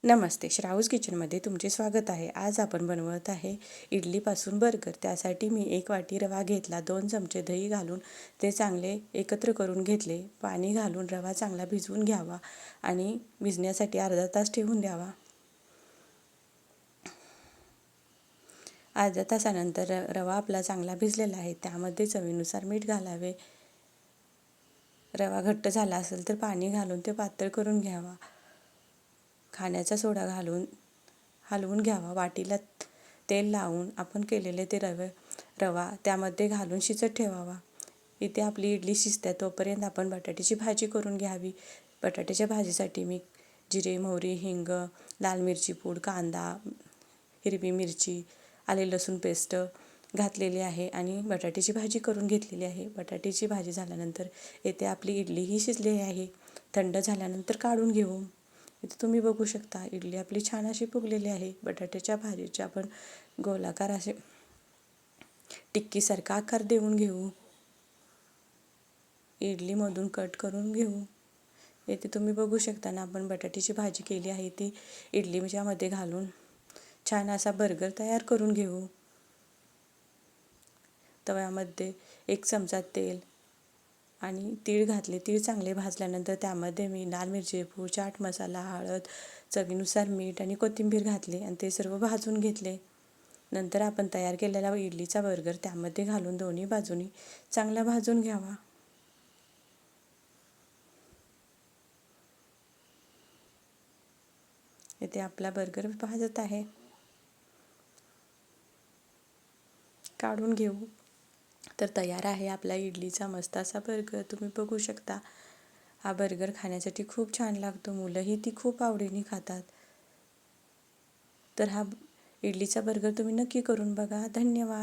नमस्ते, श्रावूस किचनमध्ये तुमचे स्वागत आहे. आज आपण बनवत आहे इडलीपासून बर्गर. त्यासाठी मी 1 वाटी रवा घेतला, 2 चमचे दही घालून ते चांगले एकत्र करून घेतले. पाणी घालून रवा चांगला भिजवून घ्यावा आणि भिजण्यासाठी अर्धा तास ठेवून द्यावा. अर्ध्या तासानंतर रवा आपला चांगला भिजलेला आहे. त्यामध्ये चवीनुसार मीठ घालावे. रवा घट्ट झाला असेल तर पाणी घालून ते पातळ करून घ्यावा. खाण्याचा सोडा घालून हलवून घ्यावा. वाटीला तेल लावून आपण केलेले ते रवा त्यामध्ये घालून शिजत ठेवावा. इथे आपली इडली शिजते तोपर्यंत आपण बटाट्याची भाजी करून घ्यावी. बटाट्याच्या भाजीसाठी मी जिरे, मोहरी, हिंग, लाल मिरची पूड, कांदा, हिरवी मिरची, आले लसूण पेस्ट घातलेली आहे आणि बटाट्याची भाजी करून घेतलेली आहे. बटाट्याची भाजी झाल्यानंतर येथे आपली इडलीही शिजलेली आहे. थंड झाल्यानंतर काढून घेऊ. इथे तुम्ही बघू शकता इडली आपली छान अशी फुगलेली आहे. बटाट्याच्या भाजीचे आपण गोलाकार असे टिक्कीसारखा आकार देऊन घेऊ. इडलीमधून कट करून घेऊ. इथे तुम्ही बघू शकता ना, आपण बटाट्याची भाजी केली आहे ती इडलीच्यामध्ये घालून छान असा बर्गर तयार करून घेऊ. तव्यामध्ये 1 चमचा तेल आणि तीळ घातले. तीळ चांगले भाजल्यानंतर त्यामध्ये मी लाल मिरची पूड, चाट मसाला, हळद, चवीनुसार मीठ आणि कोथिंबीर घातले आणि ते सर्व भाजून घेतले. नंतर आपण तयार केलेला इडलीचा बर्गर त्यामध्ये घालून दोन्ही बाजूनी चांगला भाजून घ्यावा. इथे आपला बर्गर भाजत आहे. काढून घेऊ. तर तयार आहे आपला इडलीचा मस्त असा बर्गर. तुम्ही बघू शकता. हा बर्गर खाण्यासाठी खूप छान लागतो. मुलंही ती खूप आवडीने खातात. तर हा इडलीचा बर्गर तुम्ही नक्की करून बघा. धन्यवाद.